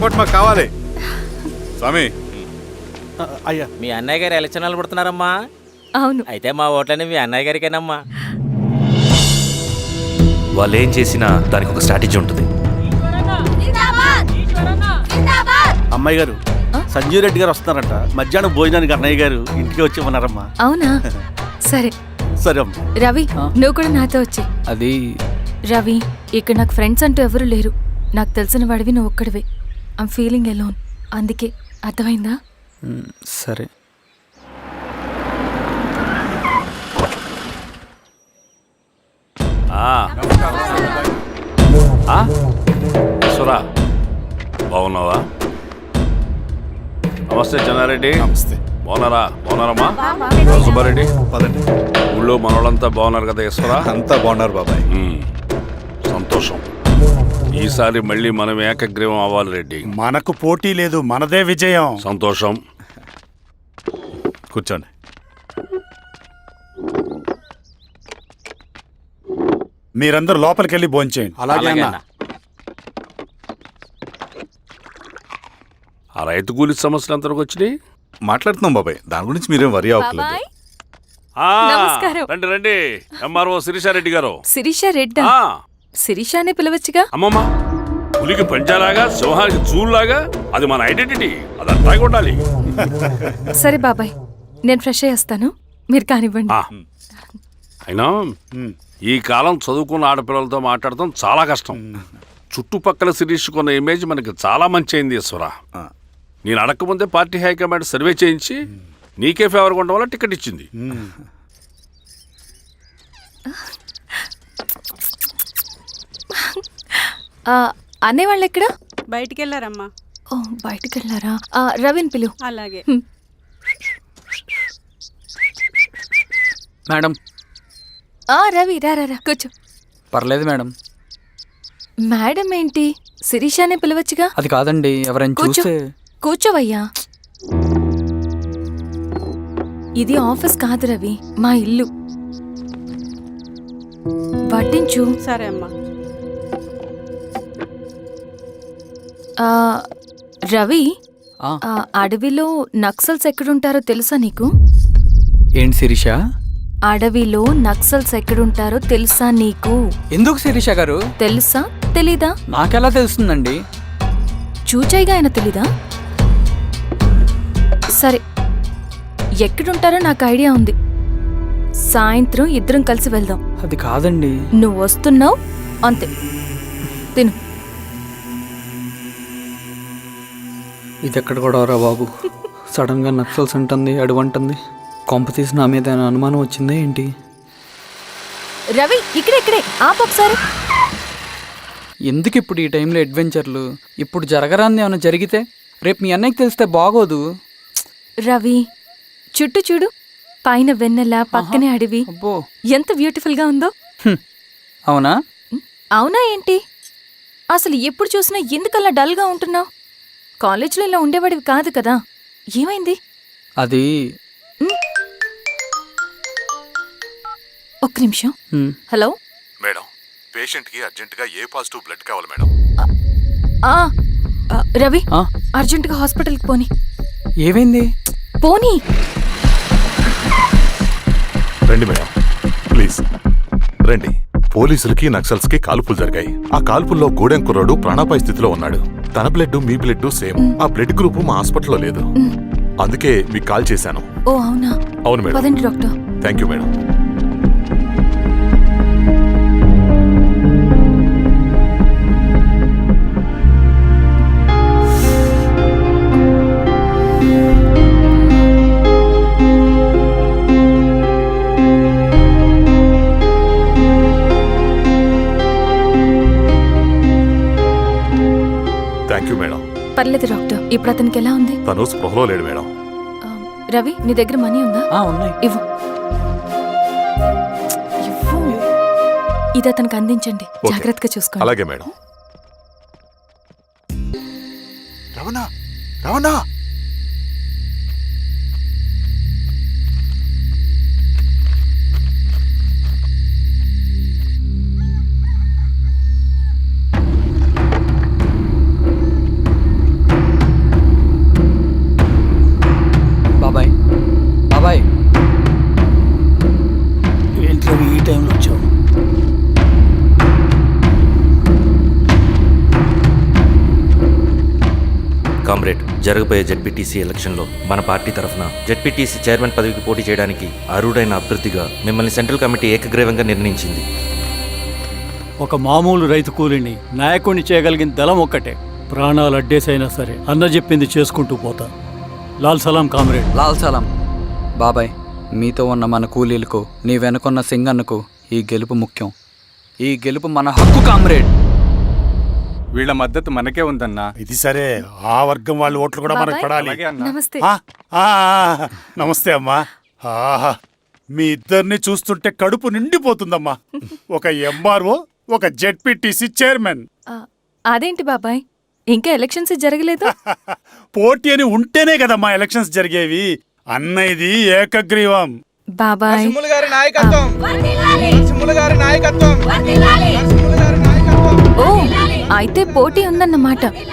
Support మాకు కావాలి స్వామి. అయ్యా, మీ అన్నయ్య గారు ఎలక్షన్ నిలబడుతున్నారమ్మా. అవును. అయితే మా ఓట్లని మీ అన్నయ్య గారికేనమ్మా. వాళ్ళు ఏం చేసినా దానికి ఒక స్ట్రాటజీ ఉంటుంది. అమ్మాయి గారు, సంజీవ్ రెడ్డి గారు వస్తున్నారంట. మధ్యాహ్నం భోజనానికి అన్నయ్య గారు ఇంటికి వచ్చి ఉన్నారమ్మా. అవునా? సరే సరే అమ్మ. రవి, నువ్వు కూడా నాతో వచ్చే. అది రవి, ఇక్కడ నాకు ఫ్రెండ్స్ అంటూ ఎవరు లేరు. నాకు తెలిసిన వాడివి నువ్వు ఒక్కడివే. I'm feeling alone. అందుకే, అర్థమైందా? సరే. సురా బాగున్నావా? నమస్తే చెన్నారెడ్డి. నమస్తే. బాగున్నారమ్మా? సుబ్బారెడ్డి, ఊళ్ళో మనోళ్ళంతా బాగున్నారు కదా? ఈశ్వరా అంతా బాగున్నారు బాబాయ్. సంతోషం. ఈసారి మళ్ళీ మనం ఏకగ్రీవం అవ్వాలి రెడ్డి. మనకు పోటీ లేదు, మనదే విజయం. సంతోషం. కూర్చోండి. మీరందరూ లోపలికి వెళ్ళి భోంచేయండి. అలాగే అన్న. ఆ రైతు కూలి సమస్యలు ఎంతవరకు వచ్చినాయి? మాట్లాడుతున్నాం బాబాయ్, దాని గురించి మీరేం వరి అవ్వట్లేదు. బాబాయ్, ఆ, నమస్కారం. రండి రండి. ఎంఆర్ఓ శిరీషారెడ్డి గారు. శిరీష రెడ్డా? ఆ, శిరీష అనే పిలవచ్చుగా. అమ్మమ్మ, పులికి పంచాలాగా సింహానికి చూలాగా అది మన ఐడెంటిటీ. అది అట్లా ఉండాలి. సరే బాబాయ్, నేను ఫ్రెష్ అయ్యేస్తాను, మీరు కానివ్వండి. ఆ, అయినా ఈ కాలం చదువుకున్న ఆడపిల్లలతో మాట్లాడటం చాలా కష్టం. చుట్టుపక్కల శిరీషుకున్న ఇమేజ్ మనకి చాలా మంచి అయింది ఈశ్వరా. నేను అడగకముందే పార్టీ హైకమాండ్ సర్వే చేయించి నీకే ఫేవర్గా ఉండడం వల్ల టికెట్ ఇచ్చింది. అనేవాళ్ళు ఎక్కడ? బయటికి వెళ్ళారమ్మా. ఓ, బయటికి వెళ్ళారా? రవిని పిలు. అలాగే. మేడం. రవి, రా రా రా, కూర్చో. పర్లేదు మేడం. మేడం ఏంటి? శిరీష అనే పిలవచ్చుగా. అది కాదండి, ఎవరైనా కూర్చో. చూస్తే. కూర్చోవయ్యా. ఇది ఆఫీస్ కాదు రవి, మా ఇల్లు. పట్టించు. సరే అమ్మా. రవి, ఆ, అడవిలో నక్సల్స్ ఎక్కడుంటారో తెలుసా నీకు? ఏంటి శిరీష? అడవిలో నక్సల్స్ ఎక్కడుంటారో తెలుసా నీకు? ఎందుకు శిరీష గారు? తెలుసా తెలీదా? నాకెలా తెలుస్తుందండి? చూచాయిగా ఆయన తెలీదా? సరే, ఎక్కడుంటారో నాకు ఐడియా ఉంది. సాయంత్రం ఇద్దరం కలిసి వెళ్దాం. అది కాదండి. నువ్వు వస్తున్నావు అంతే, తిను. ఇది ఎక్కడ కూడా రా బాబు. సడన్ గా నక్సల్స్ అంటుంది, అడువంటుంది. కొంప తీసి నా మీద ఏమైనా అనుమానం వచ్చిందే ఏంటి? రవి, ఇక్కడే ఆపొకసారి. ఎందుకు ఇప్పుడు ఈ టైంలో అడ్వెంచర్లు? ఇప్పుడు జరగరాంది ఏమైనా జరిగితే రేపు మీ అన్నయ్యకి తెలిస్తే బాగోదు. రవి, చుట్టూ చూడు, పైన వెన్నెల, పక్కనే అడవి. అబ్బో, ఎంత బ్యూటిఫుల్ గా ఉందో. అవునా? అవునా ఏంటి? అసలు ఎప్పుడు చూసినా ఎందుకలా డల్ గా ఉంటున్నావు? కాలేజీలో ఇలా ఉండేవాడివి కాదు కదా, ఏమైంది? అది ఒక్క నిమిషం. హలో మేడం, పేషెంట్ కి అర్జెంట్ గా ఏ పాజిటివ్ బ్లడ్ కావాలి మేడం. రవి, అర్జెంటుగా హాస్పిటల్కి పోనీ. ఏమైంది? పోనీ. రండి మేడం, ప్లీజ్ రండి. పోలీసులకి నక్సల్స్ కి కాల్పులు జరిగాయి. ఆ కాల్పుల్లో గూడెం కుర్రాడు ప్రాణాపాయ స్థితిలో ఉన్నాడు. తన బ్లడ్ మీ బ్లడ్ సేమ్. ఆ బ్లడ్ గ్రూప్ మా హాస్పిటల్లో లేదు, అందుకే మీకు కాల్ చేశాను. ఓ అవునా? అవును మేడం. పదండి doctor. Thank you madam. Thank you madam. పర్లేదు డాక్టర్, ఇప్పుడు అతనికి ఎలా ఉంది? తను స్పృహలో లేడు మేడం. రవి, నీ దగ్గర మనీ ఉందా? ఉన్నాయి. ఇవ్వు. ఇది అతనికి అందించండి, జాగ్రత్తగా చూసుకోండి. అలాగే మేడం. రవణ, రవణ. జరగబోయే జెడ్పీటీసీ ఎలక్షన్లో మన పార్టీ తరఫున జెడ్పీటీసీ చైర్మన్ పదవికి పోటీ చేయడానికి అర్హుడైన అభ్యర్థిగా మిమ్మల్ని సెంట్రల్ కమిటీ ఏకగ్రీవంగా నిర్ణయించింది. ఒక మామూలు రైతు కూలిని నాయకుడిని చేయగలిగిన దళం ఒక్కటే. ప్రాణాలు అడ్డేసైనా సరే అన్న చెప్పింది చేసుకుంటూ పోతా. లాల్ సలాం కామ్రేడ్. లాల్ సలాం. బాబాయ్, మీతో ఉన్న మన కూలీలకు, నీ వెనుకున్న సింగన్నకు ఈ గెలుపు ముఖ్యం. ఈ గెలుపు మన హక్కు కామ్రేడ్. వీళ్ళ మద్దతు మనకే ఉందన్నా. ఇది సరే, ఆ వర్గం వాళ్ళ ఓట్లు కూడా మనకు బాబాయ్. పడాలి. అలాగే అన్నా. నమస్తే. నమస్తే అమ్మా. ఆహా, మీ ఇద్దరిని చూస్తుంటే కడుపు నిండిపోతుందమ్మా. ఒక ఎంఆర్ఓ, ఒక జెడ్పీటీసీ చైర్మన్. ఆ, అదేంటి బాబాయ్, ఇంకా ఎలక్షన్స్ జరగలేదు? పోటీ అని ఉంటేనే కదమ్మా ఎలక్షన్స్ జరిగేవి. అన్నయ్యది ఏకగ్రీవం. బాబాయ్, గారి నాయకత్వం. గారి నాయకత్వం. ఓ అయితే పోటీ ఉందన్నమాట.